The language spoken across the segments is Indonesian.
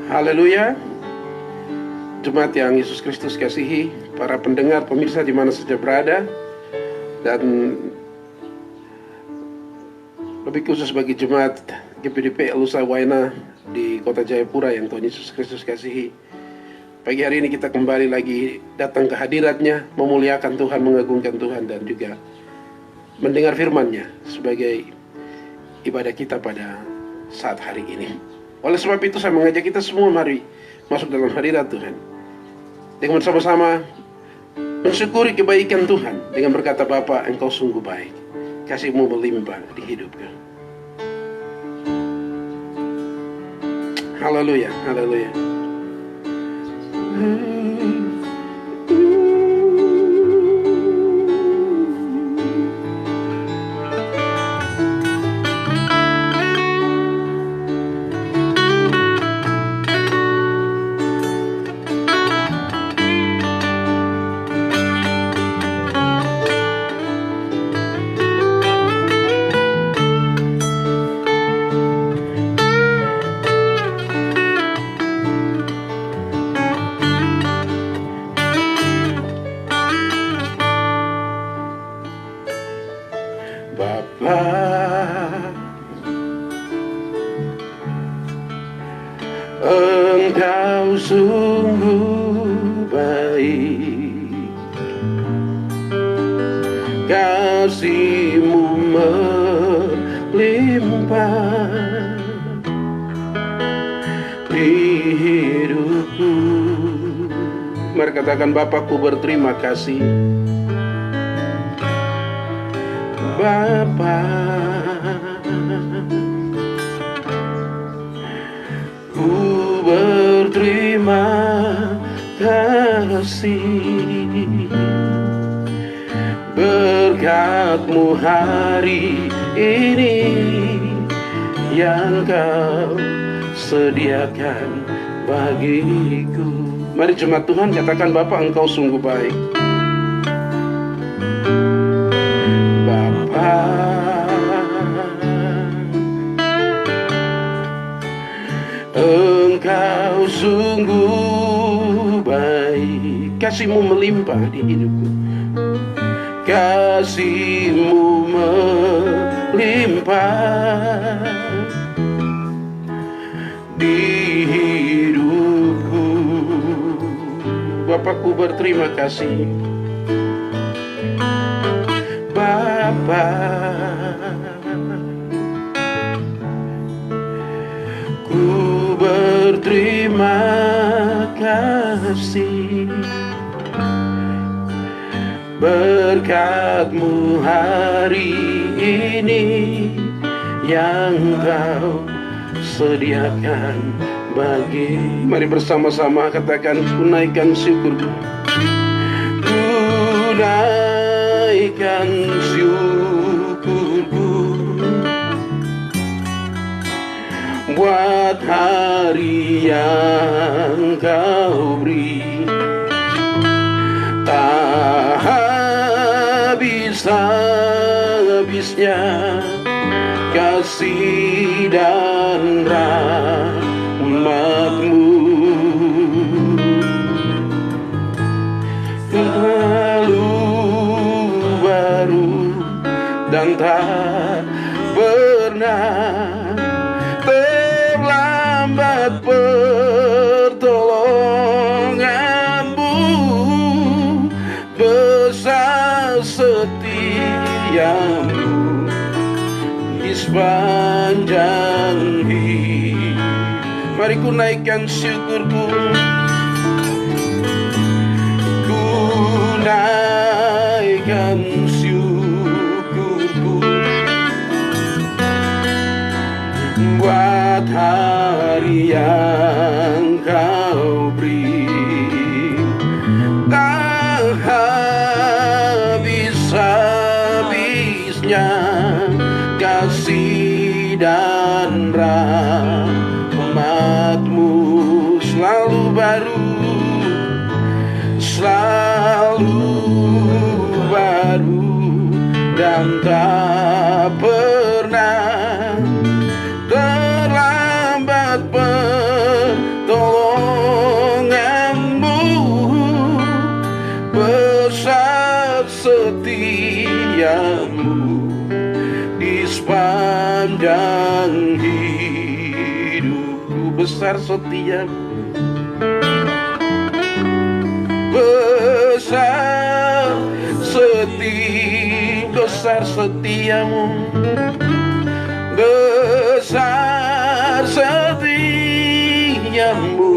Haleluya. Jemaat yang Yesus Kristus kasihi, para pendengar, pemirsa di mana saja berada, dan lebih khusus bagi jemaat GPDP Elusa Waina di Kota Jayapura yang Tuhan Yesus Kristus kasihi. Pagi hari ini kita kembali lagi datang ke hadirat-Nya, memuliakan Tuhan, mengagungkan Tuhan, dan juga mendengar firman-Nya sebagai ibadah kita pada saat hari ini. Oleh sebab itu saya mengajak kita semua, mari masuk dalam hadirat Tuhan dengan bersama-sama mensyukuri kebaikan Tuhan dengan berkata, Bapa, Engkau sungguh baik, kasih-Mu melimpah di hidupku. Haleluya, haleluya. Engkau sungguh baik, kasih-Mu melimpah di hidupku. Mari katakan, Bapakku berterima kasih. Bapa, ku berterima kasih, berkat-Mu hari ini yang Kau sediakan bagiku. Mari jemaat Tuhan katakan, Bapa, Engkau sungguh baik. Bapa, Engkau sungguh baik, kasih-Mu melimpah di hidupku. Kasih-Mu melimpah di hidupku. Bapakku berterima kasih. Bapa, ku berterima kasih, berkat-Mu hari ini yang Kau sediakan bagi. Mari bersama-sama katakan, ku naikkan syukurku, ku naikkan syukurku buat hari yang Kau beri. Tak habis-habisnya kasih dan rahmat-Mu, selalu baru dan tak pernah terlambat pertolongan-Mu, besar setia-Mu di sepanjang hidup. Mari ku naikkan syukurku, ku naikkan syukurku buat hari yang Kau beri. Tak habis-habisnya kasih dan rahmat-Mu, selalu baru, selalu baru dan tak pernah terlambat pertolongan. hidupku, besar setiamu, besar besar setiamu, besar setiamu,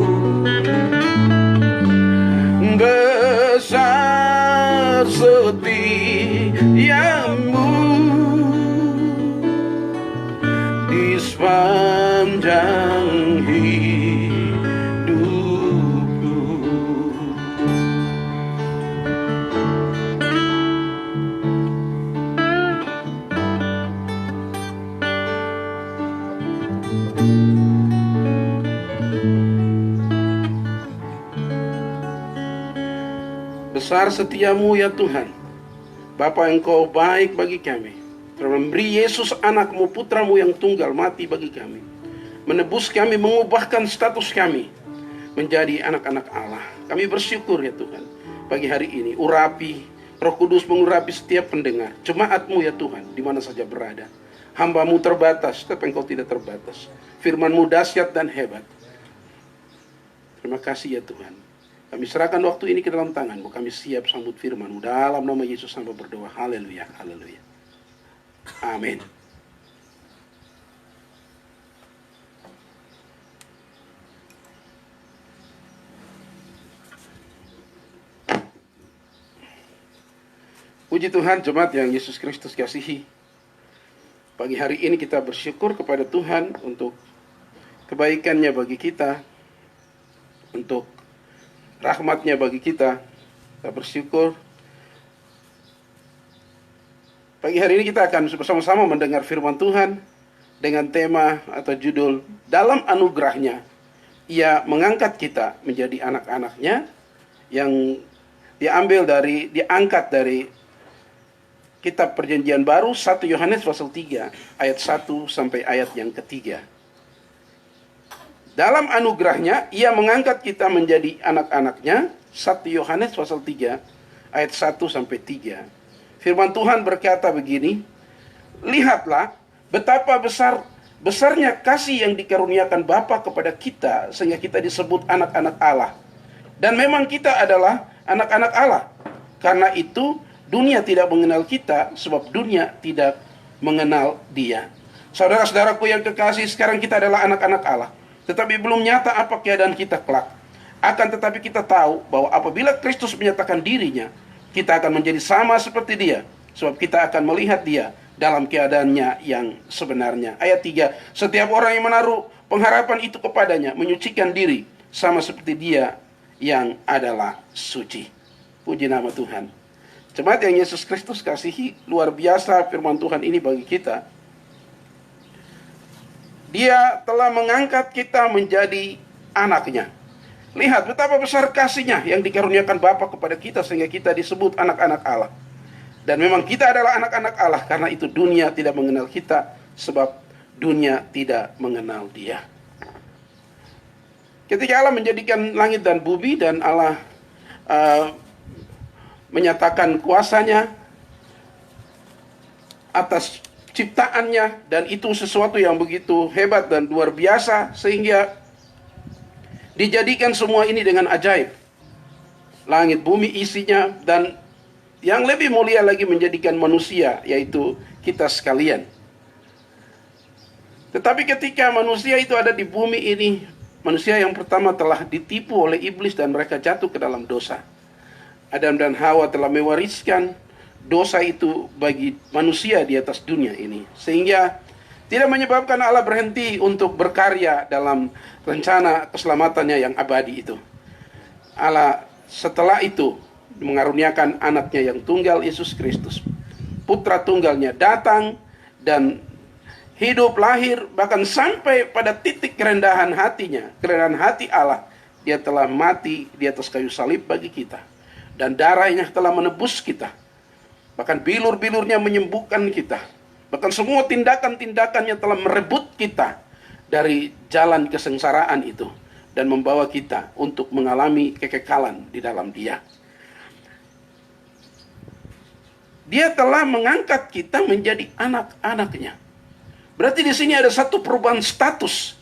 besar setiamu di sepanjang hidupku. Besar setiamu ya Tuhan, Bapa, Engkau baik bagi kami, telah memberi Yesus anakmu, putramu yang tunggal mati bagi kami, menebus kami, mengubahkan status kami menjadi anak-anak Allah. Kami bersyukur ya Tuhan, pagi hari ini urapi, Roh Kudus mengurapi setiap pendengar, jemaatmu ya Tuhan, di mana saja berada. Hambamu terbatas, tapi Engkau tidak terbatas. Firman-Mu dahsyat dan hebat. Terima kasih ya Tuhan. Kami serahkan waktu ini ke dalam tangan-Mu. Kami siap sambut firman-Mu. Dalam nama Yesus hamba berdoa. Haleluya, haleluya. Amin. Puji Tuhan, jemaat yang Yesus Kristus kasihi. Pagi hari ini kita bersyukur kepada Tuhan untuk kebaikan-Nya bagi kita, untuk rahmat-Nya bagi kita. Kita bersyukur. Pagi hari ini kita akan bersama-sama mendengar firman Tuhan dengan tema atau judul dalam anugerah-Nya Ia mengangkat kita menjadi anak-anak-Nya, yang diangkat dari Kitab Perjanjian Baru 1 Yohanes pasal 3 ayat 1 sampai ayat yang ketiga. Dalam anugerah-Nya Ia mengangkat kita menjadi anak-anak-Nya. 1 Yohanes pasal 3 ayat 1 sampai 3. Firman Tuhan berkata begini, lihatlah betapa besarnya kasih yang dikaruniakan Bapa kepada kita, sehingga kita disebut anak-anak Allah. Dan memang kita adalah anak-anak Allah. Karena itu dunia tidak mengenal kita, sebab dunia tidak mengenal Dia. Saudara-saudaraku yang kekasih, sekarang kita adalah anak-anak Allah. Tetapi belum nyata apa keadaan kita kelak. Akan tetapi kita tahu bahwa apabila Kristus menyatakan dirinya, kita akan menjadi sama seperti Dia. Sebab kita akan melihat Dia dalam keadaannya yang sebenarnya. Ayat 3, setiap orang yang menaruh pengharapan itu kepadanya menyucikan diri sama seperti Dia yang adalah suci. Puji nama Tuhan. Jemaat yang Yesus Kristus kasihi, luar biasa firman Tuhan ini bagi kita. Dia telah mengangkat kita menjadi anak-Nya. Lihat betapa besar kasih-Nya yang dikaruniakan Bapa kepada kita, sehingga kita disebut anak-anak Allah. Dan memang kita adalah anak-anak Allah, karena itu dunia tidak mengenal kita, sebab dunia tidak mengenal Dia. Ketika Allah menjadikan langit dan bumi, dan Allah menyatakan kuasa-Nya atas ciptaannya, dan itu sesuatu yang begitu hebat dan luar biasa, sehingga dijadikan semua ini dengan ajaib. Langit bumi isinya, dan yang lebih mulia lagi menjadikan manusia, yaitu kita sekalian. Tetapi ketika manusia itu ada di bumi ini, manusia yang pertama telah ditipu oleh iblis dan mereka jatuh ke dalam dosa. Adam dan Hawa telah mewariskan dosa itu bagi manusia di atas dunia ini, sehingga tidak menyebabkan Allah berhenti untuk berkarya dalam rencana keselamatannya yang abadi itu. Allah setelah itu mengaruniakan anaknya yang tunggal, Yesus Kristus, putra tunggalnya, datang dan hidup, lahir, bahkan sampai pada titik kerendahan hatinya, kerendahan hati Allah. Dia telah mati di atas kayu salib bagi kita, dan darahnya telah menebus kita. Bahkan bilur-bilurnya menyembuhkan kita. Bahkan semua tindakan-tindakannya telah merebut kita dari jalan kesengsaraan itu, dan membawa kita untuk mengalami kekekalan di dalam Dia. Dia telah mengangkat kita menjadi anak-anak-Nya. Berarti di sini ada satu perubahan status.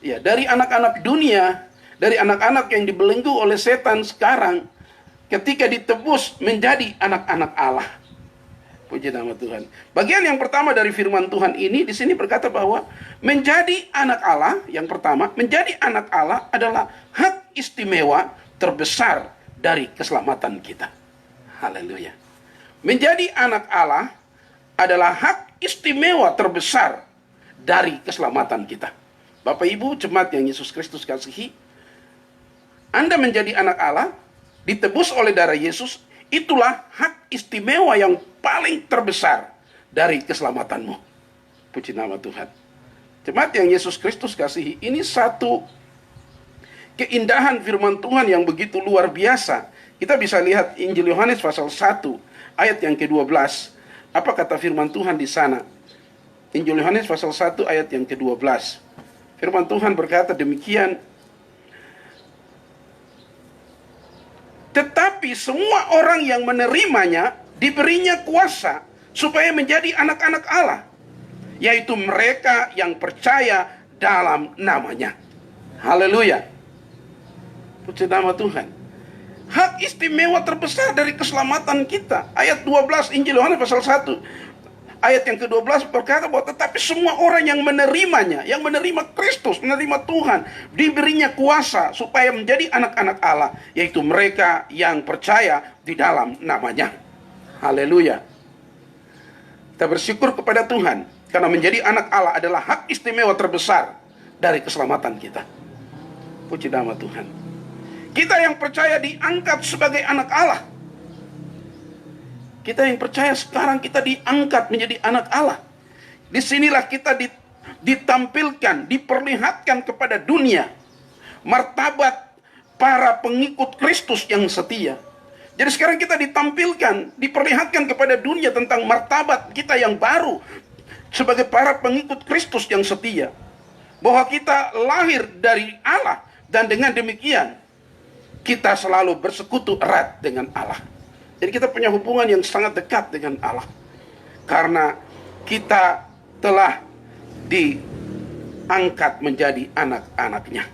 Ya, dari anak-anak dunia, dari anak-anak yang dibelenggu oleh setan sekarang, ketika ditebus menjadi anak-anak Allah. Puji nama Tuhan. Bagian yang pertama dari firman Tuhan ini di sini berkata bahwa menjadi anak Allah, yang pertama, menjadi anak Allah adalah hak istimewa terbesar dari keselamatan kita. Haleluya. Menjadi anak Allah adalah hak istimewa terbesar dari keselamatan kita. Bapak Ibu jemaat yang Yesus Kristus kasihi, Anda menjadi anak Allah, ditebus oleh darah Yesus, itulah hak istimewa yang paling terbesar dari keselamatanmu. Puji nama Tuhan. Jemaat yang Yesus Kristus kasihi, ini satu keindahan firman Tuhan yang begitu luar biasa. Kita bisa lihat Injil Yohanes pasal 1 ayat yang ke-12. Apa kata firman Tuhan di sana? Injil Yohanes pasal 1 ayat yang ke-12. Firman Tuhan berkata demikian. Tetapi semua orang yang menerimanya diberinya kuasa supaya menjadi anak-anak Allah, yaitu mereka yang percaya dalam namanya. Haleluya. Puji nama Tuhan. Hak istimewa terbesar dari keselamatan kita. Ayat 12 Injil Yohanes pasal 1 ayat yang ke-12 berkata bahwa tetapi semua orang yang menerimanya, yang menerima Kristus, menerima Tuhan, diberinya kuasa supaya menjadi anak-anak Allah, yaitu mereka yang percaya di dalam namanya. Haleluya. Kita bersyukur kepada Tuhan karena menjadi anak Allah adalah hak istimewa terbesar dari keselamatan kita. Puji nama Tuhan. Kita yang percaya diangkat sebagai anak Allah. Kita yang percaya sekarang kita diangkat menjadi anak Allah. Disinilah kita ditampilkan, diperlihatkan kepada dunia martabat para pengikut Kristus yang setia. Jadi sekarang kita ditampilkan, diperlihatkan kepada dunia tentang martabat kita yang baru sebagai para pengikut Kristus yang setia. Bahwa kita lahir dari Allah dan dengan demikian kita selalu bersekutu erat dengan Allah. Jadi kita punya hubungan yang sangat dekat dengan Allah. Karena kita telah diangkat menjadi anak-anaknya.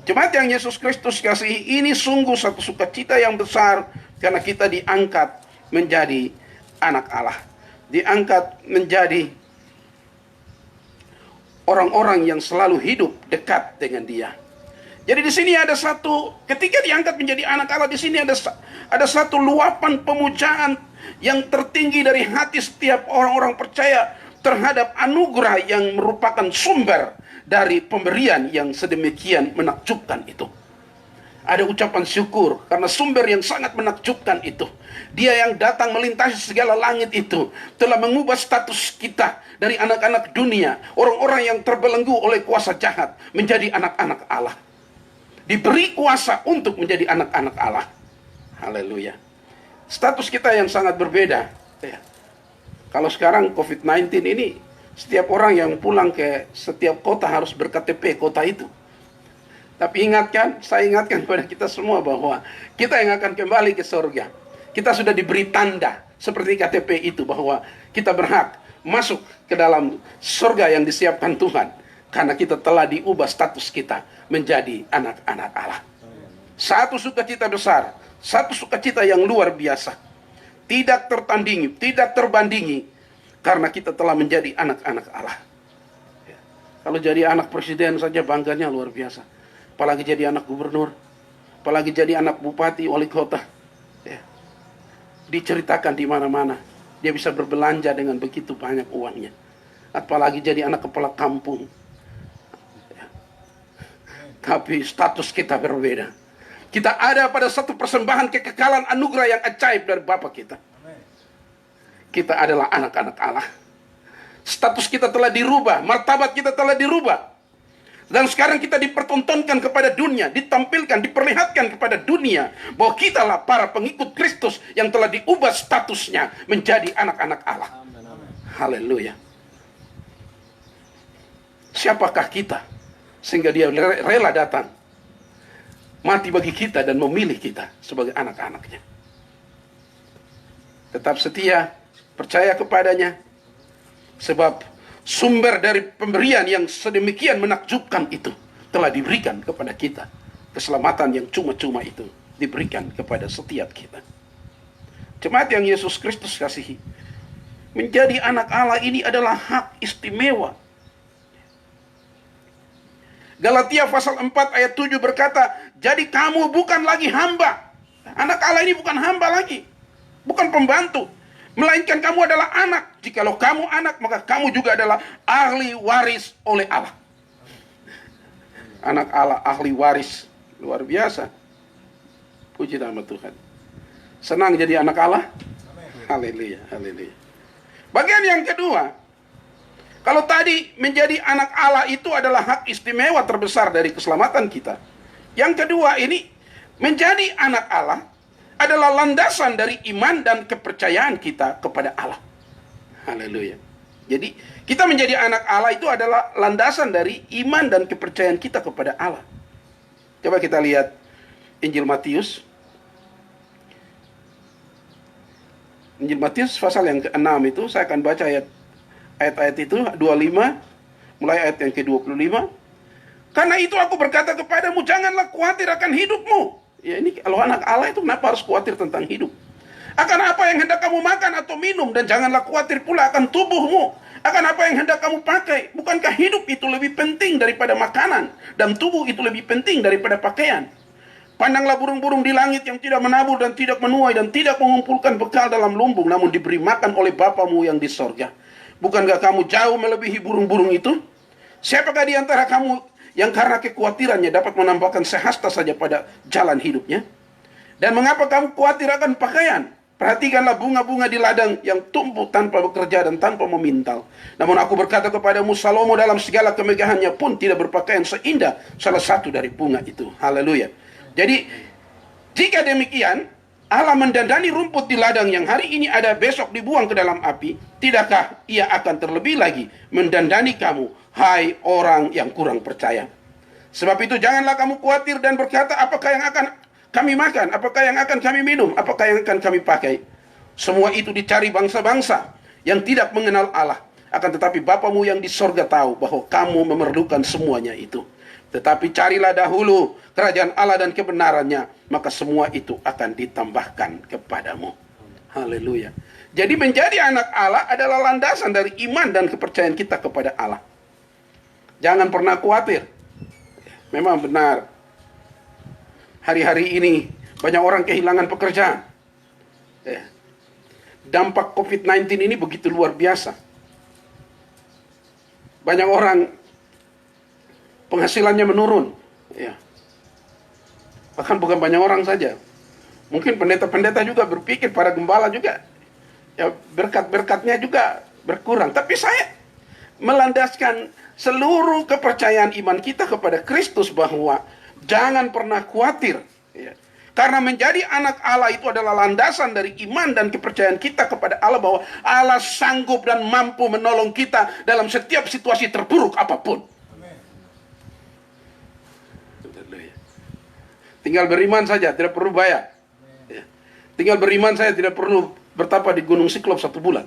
Jemaat yang Yesus Kristus kasihi, ini sungguh satu sukacita yang besar. Karena kita diangkat menjadi anak Allah. Diangkat menjadi orang-orang yang selalu hidup dekat dengan Dia. Jadi di sini ada satu, ketika diangkat menjadi anak Allah, di sini ada satu luapan pemujaan yang tertinggi dari hati setiap orang-orang percaya terhadap anugerah yang merupakan sumber dari pemberian yang sedemikian menakjubkan itu. Ada ucapan syukur karena sumber yang sangat menakjubkan itu. Dia yang datang melintasi segala langit itu telah mengubah status kita dari anak-anak dunia, orang-orang yang terbelenggu oleh kuasa jahat, menjadi anak-anak Allah. Diberi kuasa untuk menjadi anak-anak Allah. Haleluya. Status kita yang sangat berbeda. Ya. Kalau sekarang COVID-19 ini, setiap orang yang pulang ke setiap kota harus ber-KTP kota itu. Tapi ingatkan, saya ingatkan kepada kita semua bahwa kita yang akan kembali ke surga. Kita sudah diberi tanda seperti KTP itu bahwa kita berhak masuk ke dalam surga yang disiapkan Tuhan. Karena kita telah diubah status kita menjadi anak-anak Allah. Satu sukacita besar, satu sukacita yang luar biasa. Tidak tertandingi, tidak terbandingi. Karena kita telah menjadi anak-anak Allah. Ya. Kalau jadi anak presiden saja bangganya luar biasa. Apalagi jadi anak gubernur. Apalagi jadi anak bupati, wali kota. Ya. Diceritakan di mana-mana. Dia bisa berbelanja dengan begitu banyak uangnya. Apalagi jadi anak kepala kampung. Tapi status kita berbeda. Kita ada pada satu persembahan kekekalan anugerah yang ajaib dari Bapa kita. Kita adalah anak-anak Allah. Status kita telah dirubah, martabat kita telah dirubah. Dan sekarang kita dipertontonkan kepada dunia, ditampilkan, diperlihatkan kepada dunia bahwa kitalah para pengikut Kristus yang telah diubah statusnya menjadi anak-anak Allah. Haleluya. Siapakah kita sehingga Dia rela datang mati bagi kita dan memilih kita sebagai anak-anaknya? Tetap setia, percaya kepadanya, sebab Sumber dari pemberian yang sedemikian menakjubkan itu telah diberikan kepada kita. Keselamatan yang cuma-cuma itu diberikan kepada setiap kita. Jemaat yang Yesus Kristus kasihi, menjadi anak Allah ini adalah hak istimewa. Galatia pasal 4 ayat 7 berkata, jadi kamu bukan lagi hamba. Anak Allah ini bukan hamba lagi, bukan pembantu, melainkan kamu adalah anak. Jikalau kamu anak, maka kamu juga adalah ahli waris oleh Allah. Anak Allah, ahli waris. Luar biasa. Puji nama Tuhan. Senang jadi anak Allah? Haleluya, haleluya. Bagian yang kedua, kalau tadi menjadi anak Allah itu adalah hak istimewa terbesar dari keselamatan kita. Yang kedua ini, menjadi anak Allah adalah landasan dari iman dan kepercayaan kita kepada Allah. Haleluya. Jadi, kita menjadi anak Allah itu adalah landasan dari iman dan kepercayaan kita kepada Allah. Coba kita lihat Injil Matius. Injil Matius pasal yang ke-6 itu, saya akan baca ayat-ayat itu, 25, mulai ayat yang ke-25. Karena itu aku berkata kepadamu, janganlah khawatir akan hidupmu. Ya ini kalau anak Allah itu kenapa harus khawatir tentang hidup? Akan apa yang hendak kamu makan atau minum, dan janganlah khawatir pula akan tubuhmu. Akan apa yang hendak kamu pakai. Bukankah hidup itu lebih penting daripada makanan, dan tubuh itu lebih penting daripada pakaian? Pandanglah burung-burung di langit yang tidak menabur dan tidak menuai dan tidak mengumpulkan bekal dalam lumbung, namun diberi makan oleh Bapamu yang di sorga. Bukankah kamu jauh melebihi burung-burung itu? Siapakah di antara kamu yang karena kekhawatirannya dapat menambahkan sehasta saja pada jalan hidupnya? Dan mengapa kamu khawatir akan pakaian? Perhatikanlah bunga-bunga di ladang yang tumbuh tanpa bekerja dan tanpa memintal. Namun aku berkata kepadamu, Salomo dalam segala kemegahannya pun tidak berpakaian seindah salah satu dari bunga itu. Haleluya. Jadi, jika demikian, Allah mendandani rumput di ladang yang hari ini ada, besok dibuang ke dalam api. Tidakkah ia akan terlebih lagi mendandani kamu, hai orang yang kurang percaya? Sebab itu janganlah kamu khawatir dan berkata, apakah yang akan kami makan? Apakah yang akan kami minum? Apakah yang akan kami pakai? Semua itu dicari bangsa-bangsa yang tidak mengenal Allah. Akan tetapi Bapamu yang di sorga tahu bahwa kamu memerlukan semuanya itu. Tetapi carilah dahulu kerajaan Allah dan kebenarannya, maka semua itu akan ditambahkan kepadamu. Haleluya. Jadi menjadi anak Allah adalah landasan dari iman dan kepercayaan kita kepada Allah. Jangan pernah khawatir. Memang benar, hari-hari ini banyak orang kehilangan pekerjaan. Dampak COVID-19 ini begitu luar biasa. Banyak orang penghasilannya menurun. Ya. Bahkan bukan banyak orang saja. Mungkin pendeta-pendeta juga berpikir, para gembala juga. Ya, berkat-berkatnya juga berkurang. Tapi saya melandaskan seluruh kepercayaan iman kita kepada Kristus bahwa jangan pernah khawatir. Ya. Karena menjadi anak Allah itu adalah landasan dari iman dan kepercayaan kita kepada Allah bahwa Allah sanggup dan mampu menolong kita dalam setiap situasi terburuk apapun. Tinggal beriman saja, tidak perlu bayar. Ya. Tinggal beriman saja, tidak perlu bertapa di Gunung Siklop 1 bulan.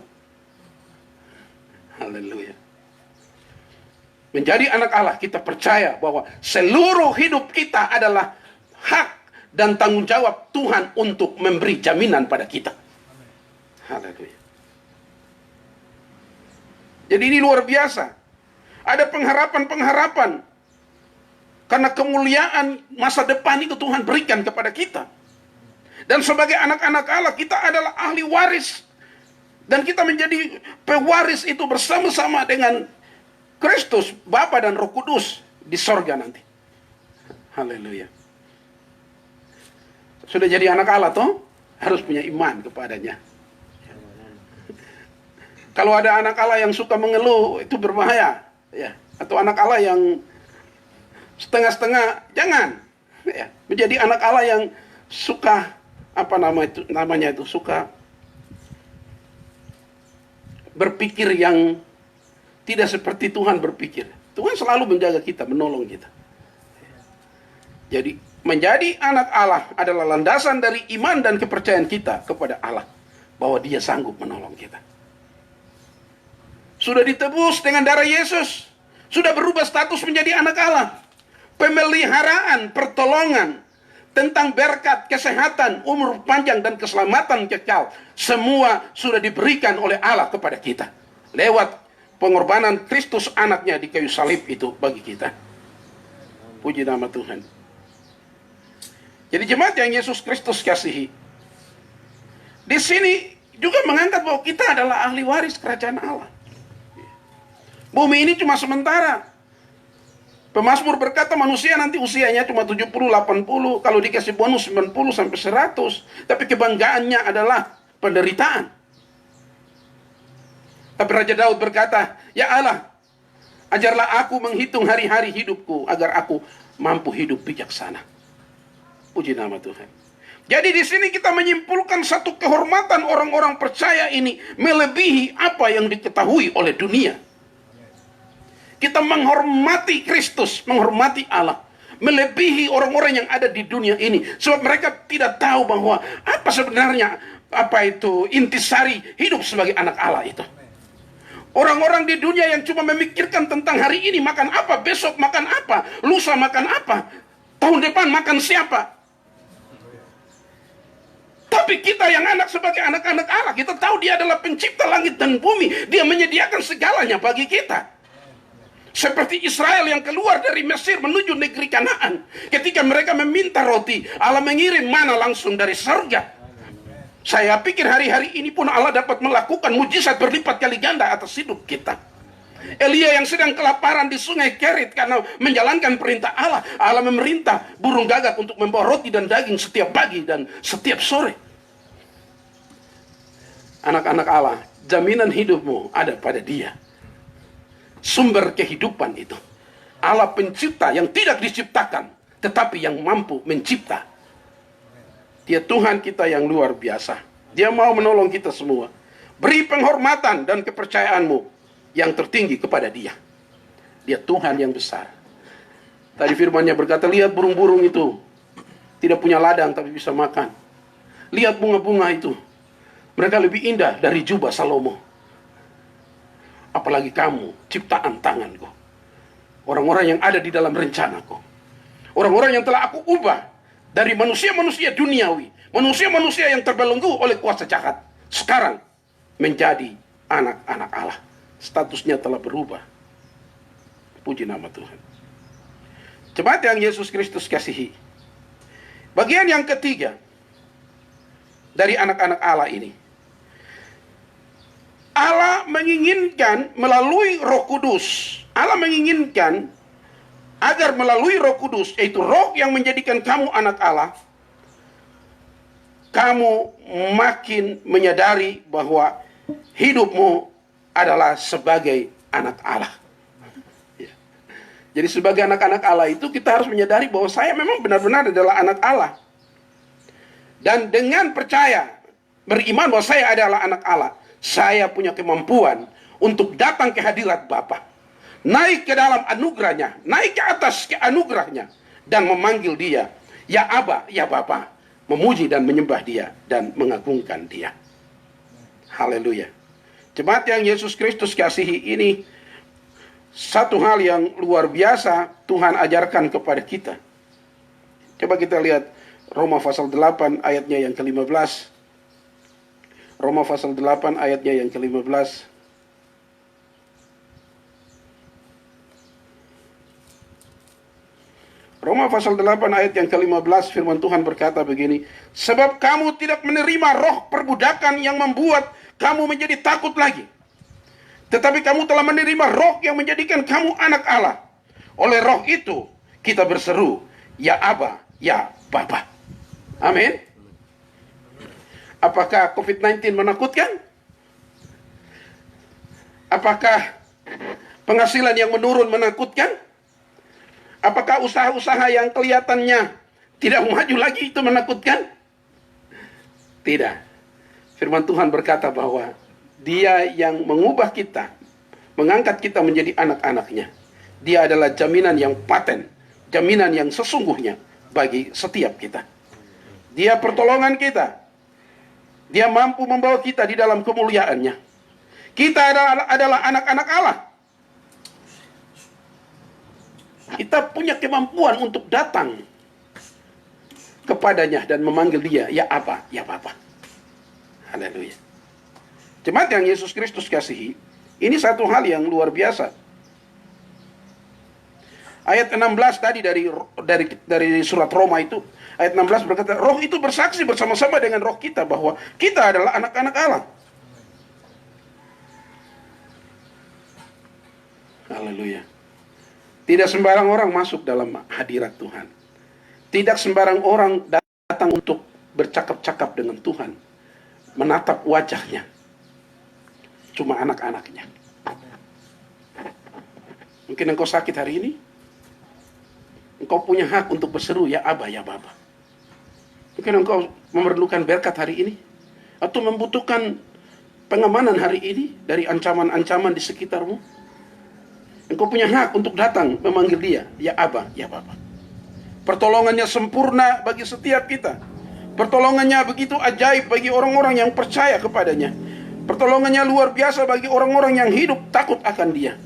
Haleluya. Menjadi anak Allah, kita percaya bahwa seluruh hidup kita adalah hak dan tanggung jawab Tuhan untuk memberi jaminan pada kita. Haleluya. Jadi ini luar biasa. Ada pengharapan-pengharapan. Karena kemuliaan masa depan itu Tuhan berikan kepada kita. Dan sebagai anak-anak Allah, kita adalah ahli waris. Dan kita menjadi pewaris itu bersama-sama dengan Kristus, Bapa dan Roh Kudus di sorga nanti. Haleluya. Sudah jadi anak Allah toh, harus punya iman kepadanya. Kalau ada anak Allah yang suka mengeluh, itu berbahaya. Ya. Atau anak Allah yang setengah-setengah, jangan. Ya. Menjadi anak Allah yang suka, namanya itu, suka berpikir yang tidak seperti Tuhan berpikir. Tuhan selalu menjaga kita, menolong kita. Jadi, menjadi anak Allah adalah landasan dari iman dan kepercayaan kita kepada Allah. Bahwa Dia sanggup menolong kita. Sudah ditebus dengan darah Yesus. Sudah berubah status menjadi anak Allah. Pemeliharaan, pertolongan, tentang berkat, kesehatan, umur panjang, dan keselamatan kekal. Semua sudah diberikan oleh Allah kepada kita. Lewat pengorbanan Kristus anaknya di kayu salib itu bagi kita. Puji nama Tuhan. Jadi jemaat yang Yesus Kristus kasihi, di sini juga mengangkat bahwa kita adalah ahli waris kerajaan Allah. Bumi ini cuma sementara. Pemazmur berkata manusia nanti usianya cuma 70, 80, kalau dikasih bonus 90 sampai 100. Tapi kebanggaannya adalah penderitaan. Tapi Raja Daud berkata, "Ya Allah, ajarlah aku menghitung hari-hari hidupku agar aku mampu hidup bijaksana." Puji nama Tuhan. Jadi di sini kita menyimpulkan satu kehormatan orang-orang percaya ini melebihi apa yang diketahui oleh dunia. Kita menghormati Kristus, menghormati Allah, melebihi orang-orang yang ada di dunia ini. Sebab mereka tidak tahu bahwa apa sebenarnya itu intisari hidup sebagai anak Allah itu. Orang-orang di dunia yang cuma memikirkan tentang hari ini makan apa, besok makan apa, lusa makan apa, tahun depan makan siapa. Tapi kita yang sebagai anak-anak Allah, kita tahu Dia adalah pencipta langit dan bumi. Dia menyediakan segalanya bagi kita. Seperti Israel yang keluar dari Mesir menuju negeri Kanaan. Ketika mereka meminta roti, Allah mengirim mana langsung dari surga. Saya pikir hari-hari ini pun Allah dapat melakukan mujizat berlipat kali ganda atas hidup kita. Elia yang sedang kelaparan di sungai Kerit karena menjalankan perintah Allah. Allah memerintah burung gagak untuk membawa roti dan daging setiap pagi dan setiap sore. Anak-anak Allah, jaminan hidupmu ada pada Dia. Sumber kehidupan itu Allah pencipta yang tidak diciptakan, tetapi yang mampu mencipta. Dia Tuhan kita yang luar biasa. Dia mau menolong kita semua. Beri penghormatan dan kepercayaanmu yang tertinggi kepada Dia. Dia Tuhan yang besar. Tadi firman-Nya berkata, lihat burung-burung itu tidak punya ladang tapi bisa makan. Lihat bunga-bunga itu, mereka lebih indah dari jubah Salomo. Apalagi kamu, ciptaan tanganku. Orang-orang yang ada di dalam rencanaku. Orang-orang yang telah aku ubah dari manusia-manusia duniawi. Manusia-manusia yang terbelenggu oleh kuasa jahat. Sekarang menjadi anak-anak Allah. Statusnya telah berubah. Puji nama Tuhan. Jemaat yang Yesus Kristus kasihi. Bagian yang ketiga dari anak-anak Allah ini. Allah menginginkan melalui Roh Kudus. Allah menginginkan agar melalui Roh Kudus, yaitu Roh yang menjadikan kamu anak Allah, kamu makin menyadari bahwa hidupmu adalah sebagai anak Allah. Jadi sebagai anak-anak Allah itu kita harus menyadari bahwa saya memang benar-benar adalah anak Allah. Dan dengan percaya, beriman bahwa saya adalah anak Allah, saya punya kemampuan untuk datang ke hadirat Bapa, naik ke dalam anugerahnya, naik ke atas ke anugerahnya, dan memanggil Dia, ya Aba, ya Bapa, memuji dan menyembah Dia, dan mengagungkan Dia. Haleluya. Jemaat yang Yesus Kristus kasihi ini, satu hal yang luar biasa Tuhan ajarkan kepada kita. Coba kita lihat Roma pasal 8 ayatnya yang ke-15. Roma pasal 8 ayatnya yang ke-15. Roma pasal 8 ayat yang ke-15 firman Tuhan berkata begini. Sebab kamu tidak menerima roh perbudakan yang membuat kamu menjadi takut lagi. Tetapi kamu telah menerima roh yang menjadikan kamu anak Allah. Oleh roh itu kita berseru, ya Aba, ya Bapa. Amin. Apakah COVID-19 menakutkan? Apakah penghasilan yang menurun menakutkan? Apakah usaha-usaha yang kelihatannya tidak maju lagi itu menakutkan? Tidak. Firman Tuhan berkata bahwa Dia yang mengubah kita, mengangkat kita menjadi anak-anaknya. Dia adalah jaminan yang paten, jaminan yang sesungguhnya bagi setiap kita. Dia pertolongan kita. Dia mampu membawa kita di dalam kemuliaannya. Kita adalah anak-anak Allah. Kita punya kemampuan untuk datang kepadanya dan memanggil dia, ya Aba, ya Bapa. Haleluya. Jemaat yang Yesus Kristus kasihi, ini satu hal yang luar biasa. Ayat 16 tadi dari surat Roma itu, ayat 16 berkata, Roh itu bersaksi bersama-sama dengan roh kita bahwa kita adalah anak-anak Allah. Haleluya. Tidak sembarang orang masuk dalam hadirat Tuhan. Tidak sembarang orang datang untuk bercakap-cakap dengan Tuhan, menatap wajahnya. Cuma anak-anaknya. Mungkin engkau sakit hari ini, engkau punya hak untuk berseru, ya Aba, ya Bapa. Mungkin engkau memerlukan berkat hari ini, atau membutuhkan pengamanan hari ini dari ancaman-ancaman di sekitarmu. Engkau punya hak untuk datang memanggil dia, ya Aba, ya Bapa. Pertolongannya sempurna bagi setiap kita. Pertolongannya begitu ajaib bagi orang-orang yang percaya kepadanya. Pertolongannya luar biasa bagi orang-orang yang hidup takut akan dia.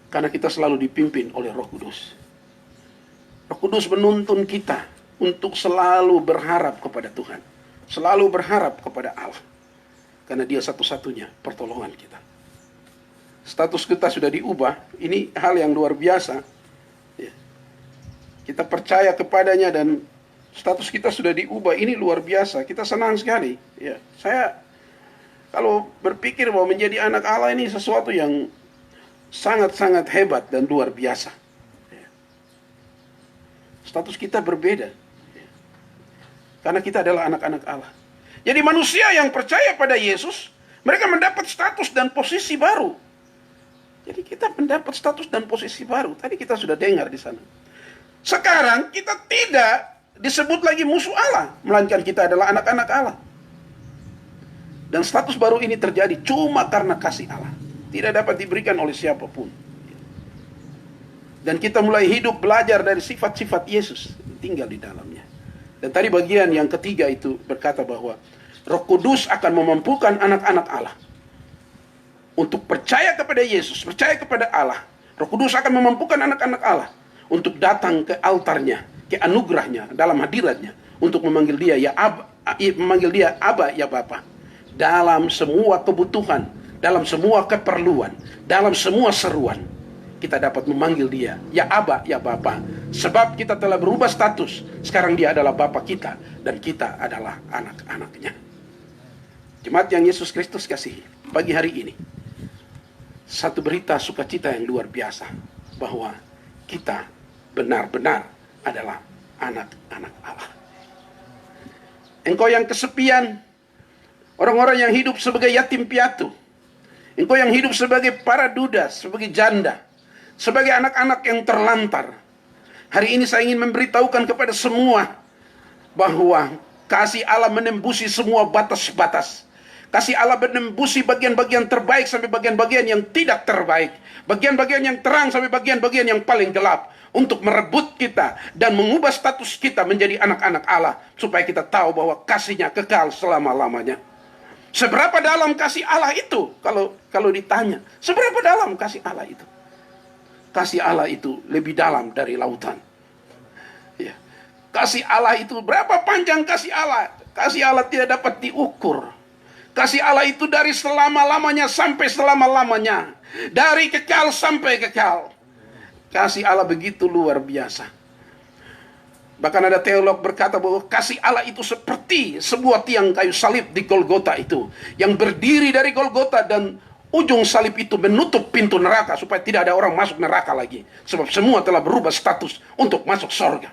Karena kita selalu dipimpin oleh Roh Kudus. Roh Kudus menuntun kita untuk selalu berharap kepada Tuhan. Selalu berharap kepada Allah. Karena dia satu-satunya pertolongan kita. Status kita sudah diubah. Ini hal yang luar biasa. Ya. Kita percaya kepadanya dan status kita sudah diubah. Ini luar biasa. Kita senang sekali. Ya. Saya kalau berpikir bahwa menjadi anak Allah ini sesuatu yang sangat-sangat hebat dan luar biasa. Ya. Status kita berbeda. Ya. Karena kita adalah anak-anak Allah. Jadi manusia yang percaya pada Yesus, mereka mendapat status dan posisi baru. Jadi kita mendapat status dan posisi baru. Tadi kita sudah dengar di sana. Sekarang kita tidak disebut lagi musuh Allah, melainkan kita adalah anak-anak Allah. Dan status baru ini terjadi cuma karena kasih Allah. Tidak dapat diberikan oleh siapapun. Dan kita mulai hidup belajar dari sifat-sifat Yesus tinggal di dalamnya. Dan tadi bagian yang ketiga itu berkata bahwa Roh Kudus akan memampukan anak-anak Allah untuk percaya kepada Yesus, percaya kepada Allah. Roh Kudus akan memampukan anak-anak Allah untuk datang ke altarnya, ke anugerahnya, dalam hadiratnya, untuk memanggil dia ya Aba, ya Bapa. Dalam semua kebutuhan, dalam semua keperluan, dalam semua seruan, kita dapat memanggil dia ya Aba, ya Bapa. Sebab kita telah berubah status. Sekarang dia adalah Bapa kita dan kita adalah anak-anaknya. Jemaat yang Yesus Kristus kasihi, pagi hari ini satu berita sukacita yang luar biasa, bahwa kita benar-benar adalah anak-anak Allah. Engkau yang kesepian, orang-orang yang hidup sebagai yatim piatu, engkau yang hidup sebagai para duda, sebagai janda, sebagai anak-anak yang terlantar. Hari ini saya ingin memberitahukan kepada semua bahwa kasih Allah menembusi semua batas-batas. Kasih Allah menembusi bagian-bagian terbaik sampai bagian-bagian yang tidak terbaik. Bagian-bagian yang terang sampai bagian-bagian yang paling gelap. Untuk merebut kita dan mengubah status kita menjadi anak-anak Allah. Supaya kita tahu bahwa kasihnya kekal selama-lamanya. Seberapa dalam kasih Allah itu? Kalau ditanya, seberapa dalam kasih Allah itu? Kasih Allah itu lebih dalam dari lautan. Ya. Kasih Allah itu, berapa panjang kasih Allah? Kasih Allah tidak dapat diukur. Kasih Allah itu dari selama-lamanya sampai selama-lamanya. Dari kekal sampai kekal. Kasih Allah begitu luar biasa. Bahkan ada teolog berkata bahwa kasih Allah itu seperti sebuah tiang kayu salib di Golgota itu. Yang berdiri dari Golgota dan ujung salib itu menutup pintu neraka supaya tidak ada orang masuk neraka lagi. Sebab semua telah berubah status untuk masuk surga.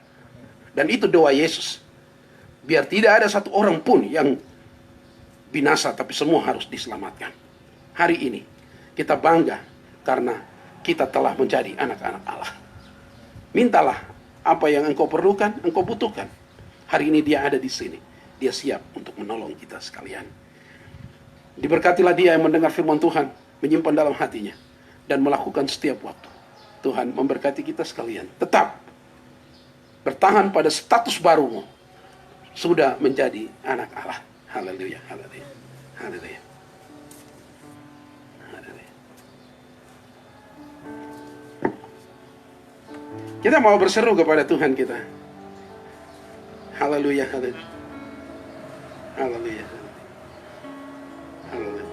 Dan itu doa Yesus. Biar tidak ada satu orang pun yang binasa, tapi semua harus diselamatkan. Hari ini kita bangga karena kita telah menjadi anak-anak Allah. Mintalah apa yang engkau perlukan, engkau butuhkan. Hari ini dia ada di sini. Dia siap untuk menolong kita sekalian. Diberkatilah dia yang mendengar firman Tuhan, menyimpan dalam hatinya, dan melakukan setiap waktu. Tuhan memberkati kita sekalian. Tetap bertahan pada status barumu. Sudah menjadi anak Allah. Haleluya, haleluya, haleluya. Haleluya. Kita mau berseru kepada Tuhan kita. Haleluya, haleluya. Haleluya. Haleluya.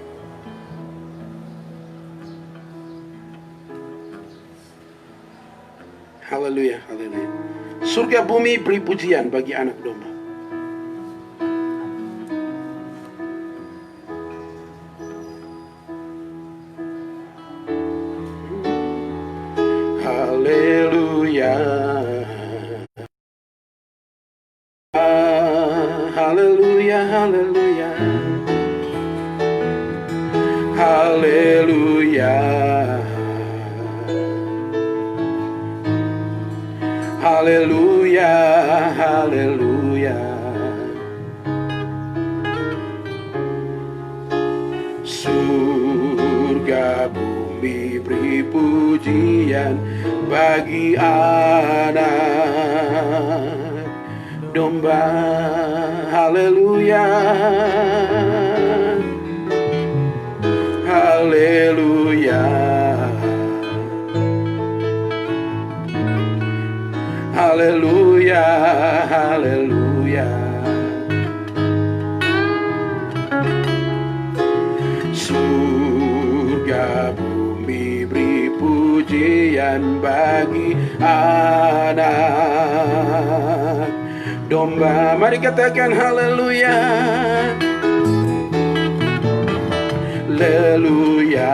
Haleluya, haleluya. Surga bumi beri pujian bagi anak domba. Haleluya. Haleluya, haleluya. Haleluya. Haleluya, haleluya. Surga bumi beri pujian bagi anak domba. Haleluya. Haleluya. Haleluya, haleluya. Surga bumi beri pujian bagi anak domba. Mari katakan haleluya. Haleluya.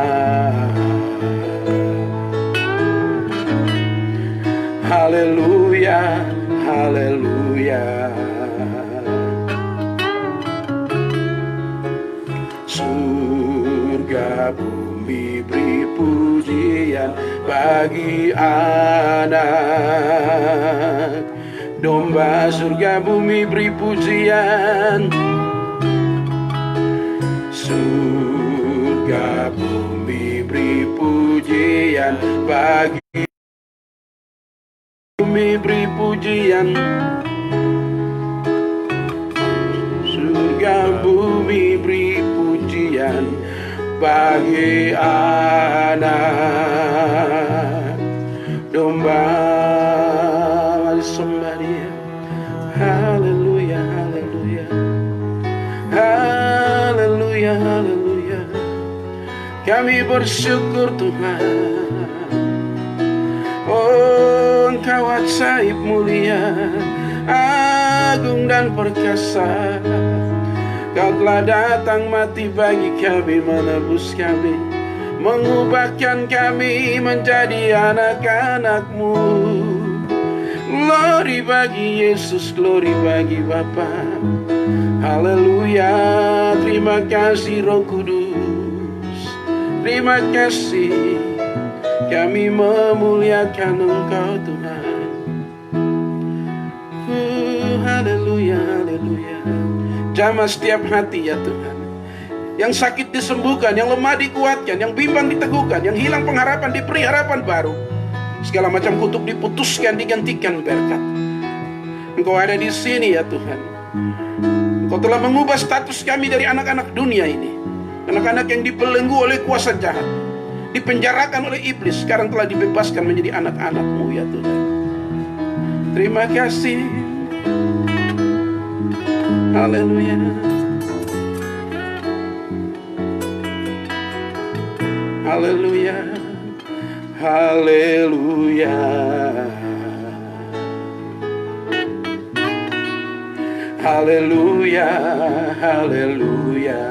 Haleluya, haleluya. Surga bumi beri pujian bagi anak domba. Surga bumi beri pujian. Surga bumi beri pujian bagi bumi beri pujian. Surga bumi beri pujian bagi anak domba. Mari sembah Dia. Haleluya, haleluya. Haleluya, haleluya. Kami bersyukur Tuhan. Oh, Engkau ajaib mulia, agung dan perkasa. Kau telah datang mati bagi kami, menebus kami, mengubahkan kami menjadi anak-anak-Mu. Glory bagi Yesus, glory bagi Bapa. Haleluya. Terima kasih Roh Kudus. Terima kasih. Kami memuliakan Engkau Tuhan. Haleluya, haleluya. Jamah setiap hati ya Tuhan. Yang sakit disembuhkan, yang lemah dikuatkan, yang bimbang diteguhkan, yang hilang pengharapan diberi harapan baru. Segala macam kutuk diputuskan, digantikan berkat. Engkau ada di sini ya Tuhan. Engkau telah mengubah status kami dari anak-anak dunia ini. Anak-anak yang dibelenggu oleh kuasa jahat, dipenjarakan oleh iblis, sekarang telah dibebaskan menjadi anak-anak-Mu ya Tuhan. Terima kasih. Haleluya. Haleluya. Haleluya. Haleluya. Haleluya.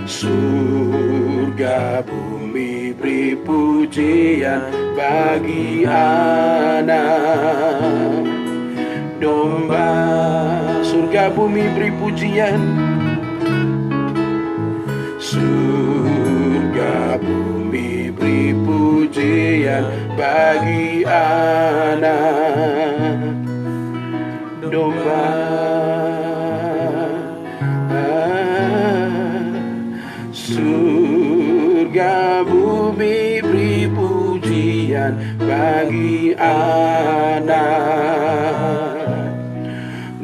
Surga bumi beri pujian bagi anak domba. Surga bumi beri pujian. Surga bumi beri pujian bagi anak domba. Surga bumi beri pujian bagi anak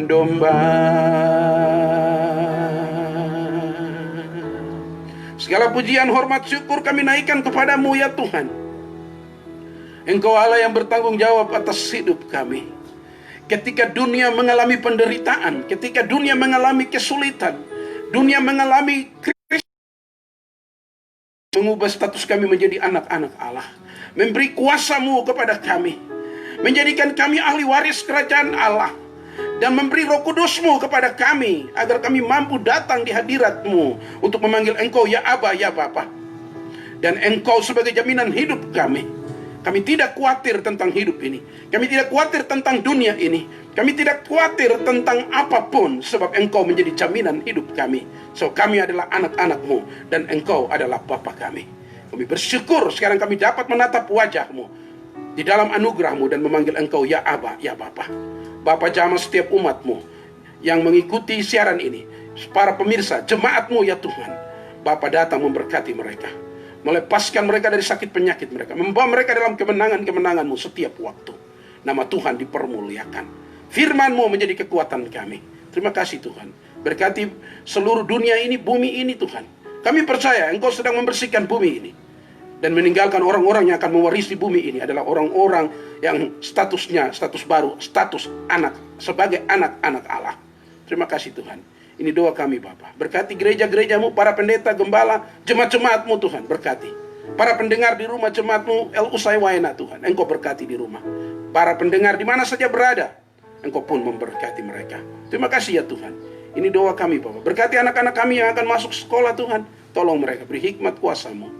domba. Segala pujian, hormat, syukur kami naikkan kepadamu ya Tuhan. Engkau Allah yang bertanggung jawab atas hidup kami. Ketika dunia mengalami penderitaan, ketika dunia mengalami kesulitan, dunia mengalami krisis, mengubah status kami menjadi anak-anak Allah. Memberi kuasa-Mu kepada kami, menjadikan kami ahli waris kerajaan Allah, dan memberi Roh Kudus-Mu kepada kami, agar kami mampu datang di hadirat-Mu untuk memanggil Engkau ya Aba, ya Bapa. Dan Engkau sebagai jaminan hidup kami. Kami tidak khawatir tentang hidup ini. Kami tidak khawatir tentang dunia ini. Kami tidak khawatir tentang apapun, sebab Engkau menjadi jaminan hidup kami. So kami adalah anak-anak-Mu, dan Engkau adalah Bapa kami. Kami bersyukur sekarang kami dapat menatap wajah-Mu di dalam anugerah-Mu dan memanggil Engkau ya Aba, ya Bapa. Bapa, jamah setiap umat-Mu yang mengikuti siaran ini, para pemirsa, jemaat-Mu ya Tuhan. Bapa datang memberkati mereka, melepaskan mereka dari sakit penyakit mereka, membawa mereka dalam kemenangan-kemenangan-Mu setiap waktu. Nama Tuhan dipermuliakan. Firman-Mu menjadi kekuatan kami. Terima kasih Tuhan. Berkati seluruh dunia ini, bumi ini Tuhan. Kami percaya Engkau sedang membersihkan bumi ini, dan meninggalkan orang-orang yang akan mewarisi bumi ini adalah orang-orang yang statusnya status baru, status anak, sebagai anak-anak Allah. Terima kasih Tuhan. Ini doa kami Bapa. Berkati gereja-gereja-Mu, para pendeta, gembala, jemaat-jemaat-Mu Tuhan, berkati. Para pendengar di rumah jemaat-Mu El Usai Waena Tuhan, Engkau berkati di rumah. Para pendengar di mana saja berada, Engkau pun memberkati mereka. Terima kasih ya Tuhan. Ini doa kami Bapa. Berkati anak-anak kami yang akan masuk sekolah Tuhan. Tolong mereka, beri hikmat kuasa-Mu.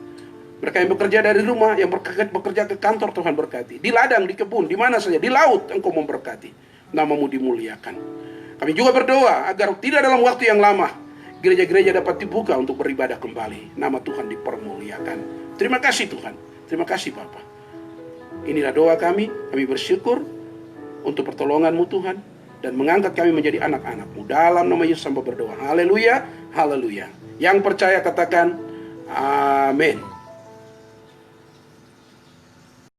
Mereka yang bekerja dari rumah, yang bekerja ke kantor, Tuhan berkati. Di ladang, di kebun, di mana saja, di laut, Engkau memberkati. Nama-Mu dimuliakan. Kami juga berdoa agar tidak dalam waktu yang lama gereja-gereja dapat dibuka untuk beribadah kembali. Nama Tuhan dipermuliakan. Terima kasih Tuhan. Terima kasih Bapa. Inilah doa kami. Kami bersyukur untuk pertolongan-Mu Tuhan, dan mengangkat kami menjadi anak-anak-Mu. Dalam nama Yesus hamba berdoa. Haleluya, haleluya. Yang percaya katakan amin.